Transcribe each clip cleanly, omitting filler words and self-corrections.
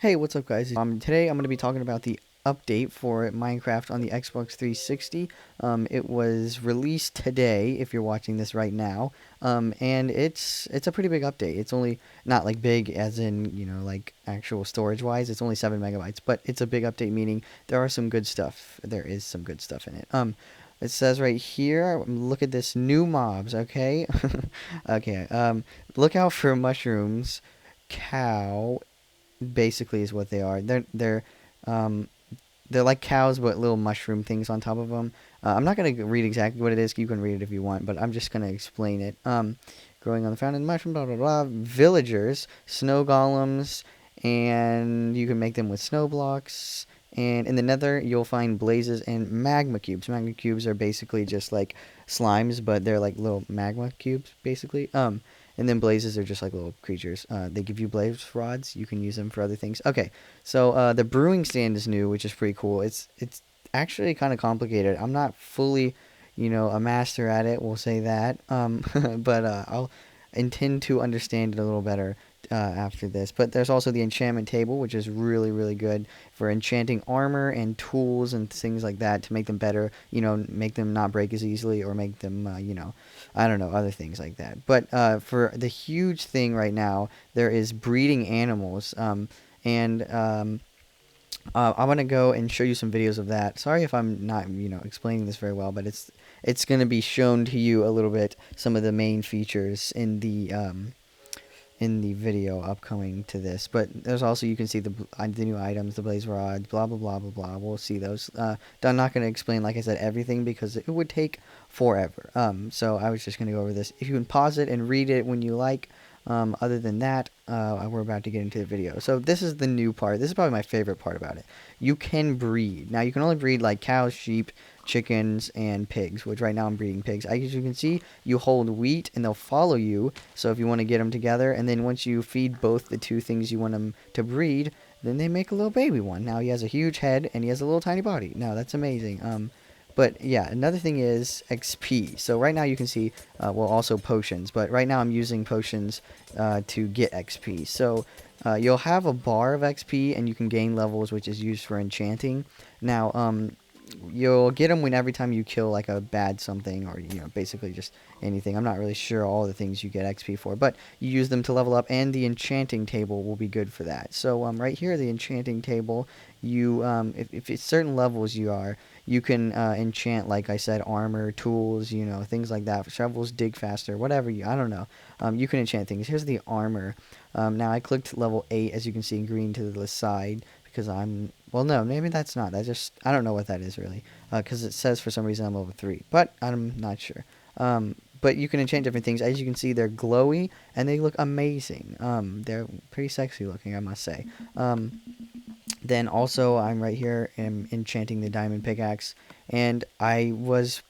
Hey, what's up, guys? Today I'm going to be talking about the update for Minecraft on the Xbox 360. It was released today, if you're watching this right now, and it's a pretty big update. It's only not like big as in like actual storage wise. It's only 7 MB, but it's a big update, meaning there are some good stuff. There is some good stuff in it. It says right here, look at this new mobs. Okay, okay. Look out for mushrooms, cow basically is what they are. Um they're like cows but little mushroom things on top of them. I'm not gonna read exactly what it is. You can read it if you want, but I'm just gonna explain it. Growing on the fountain mushroom, blah blah blah. Villagers, snow golems, and you can make them with snow blocks. And in the Nether, you'll find blazes and magma cubes. Magma cubes are basically just like slimes, but they're like little magma cubes, basically. And then blazes are just like little creatures. They give you blaze rods. You can use them for other things. Okay, so the brewing stand is new, which is pretty cool. It's actually kind of complicated. I'm not fully, a master at it. We'll say that. But I'll intend to understand it a little better after this. But there's also the enchantment table, which is really, really good for enchanting armor and tools and things like that to make them better. Make them not break as easily or make them, I don't know, other things like that. But for the huge thing right now, there is breeding animals. And I want to go and show you some videos of that. Sorry if I'm not, explaining this very well, but it's going to be shown to you a little bit some of the main features in the video upcoming to this. But there's also, you can see the new items, the blaze rods, blah blah blah blah blah. We'll see those. I'm not going to explain, like I said, everything because it would take forever. So I was just going to go over this. If you can pause it and read it when you like. Other than that, we're about to get into the video. So this is the new part. This is probably my favorite part about it. You can breed. Now you can only breed like cows, sheep, chickens, and pigs, which right now I'm breeding pigs. As you can see, you hold wheat and they'll follow you. So if you want to get them together, and then once you feed both the two things you want them to breed, then they make a little baby one. Now he has a huge head and he has a little tiny body. Now that's amazing. But yeah, another thing is XP. So right now you can see, well, also potions. But right now I'm using potions to get XP. So you'll have a bar of XP and you can gain levels, which is used for enchanting. Now, you'll get them when every time you kill like a bad something or basically just anything. I'm not really sure all the things you get XP for, but you use them to level up, and the enchanting table will be good for that. So right here, the enchanting table, you if it's certain levels you can enchant, like I said, armor, tools, things like that. Shovels, dig faster, whatever I don't know. You can enchant things. Here's the armor. Now I clicked level 8, as you can see in green to the side, because well, no, maybe that's not. I don't know what that is really, because it says for some reason I'm level 3, but I'm not sure. But you can enchant different things. As you can see, they're glowy and they look amazing. They're pretty sexy looking, I must say. Then also, I'm right here enchanting the diamond pickaxe, and I was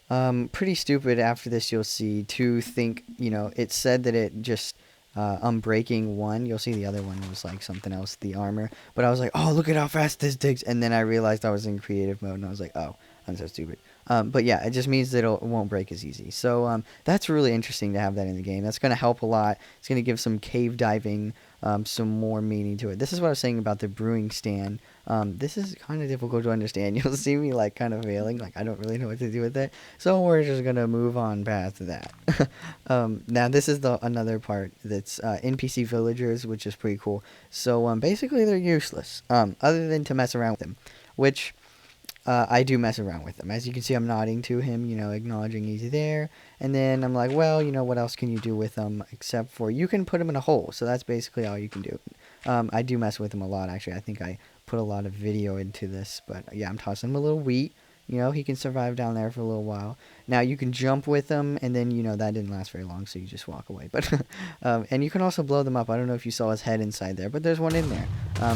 pretty stupid after this, you'll see, to think, it said that it just unbreaking one. You'll see the other one was like something else, the armor. But I was like, oh, look at how fast this digs. And then I realized I was in creative mode, and I was like, oh, I'm so stupid. But yeah, it just means that it won't break as easy. So that's really interesting to have that in the game. That's going to help a lot. It's going to give some cave diving some more meaning to it. This is what I was saying about the brewing stand. This is kind of difficult to understand. You'll see me like kind of failing, like I don't really know what to do with it. So we're just gonna move on past that. Now this is another part that's NPC villagers, which is pretty cool. So basically they're useless, other than to mess around with them, which I do mess around with them. As you can see, I'm nodding to him, acknowledging he's there. And then I'm like, well, what else can you do with them except for you can put them in a hole. So that's basically all you can do. I do mess with them a lot, actually. I think I put a lot of video into this. But yeah, I'm tossing him a little wheat. He can survive down there for a little while. Now you can jump with them, and then that didn't last very long, so you just walk away. But and you can also blow them up. I don't know if you saw his head inside there, but there's one in there.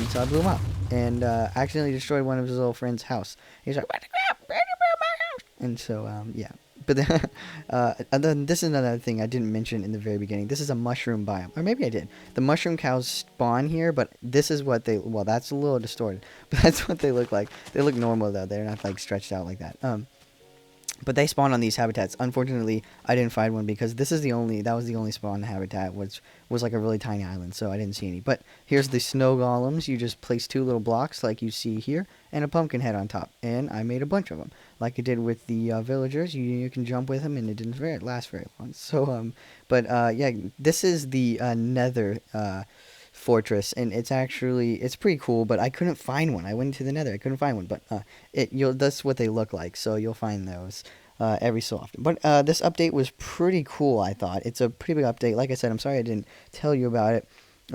So I blew him up and accidentally destroyed one of his little friend's house. He's like, "What the crap? Where did you build my house?" And so yeah. But then, and then this is another thing I didn't mention in the very beginning. This is a mushroom biome, or maybe I did. The mushroom cows spawn here, but this is what they. Well, that's a little distorted, but that's what they look like. They look normal though. They're not like stretched out like that. but they spawn on these habitats. Unfortunately, I didn't find one because that was the only spawn habitat, which was like a really tiny island, so I didn't see any. But here's the snow golems. You just place two little blocks like you see here, and a pumpkin head on top. And I made a bunch of them, like I did with the villagers. You can jump with them, and it didn't last very long. So yeah, this is the Nether fortress, and it's pretty cool. But I couldn't find one. I went into the Nether, I couldn't find one. But that's what they look like. So you'll find those every so often. But this update was pretty cool. I thought it's a pretty big update. Like I said, I'm sorry I didn't tell you about it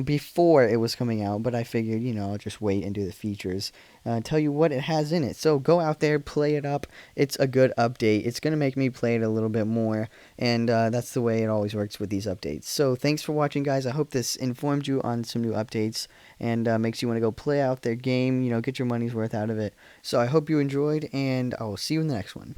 before it was coming out, but I figured, I'll just wait and do the features, tell you what it has in it. So go out there, play it up. It's a good update. It's going to make me play it a little bit more, and that's the way it always works with these updates. So thanks for watching, guys. I hope this informed you on some new updates and makes you want to go play out their game, get your money's worth out of it. So I hope you enjoyed, and I will see you in the next one.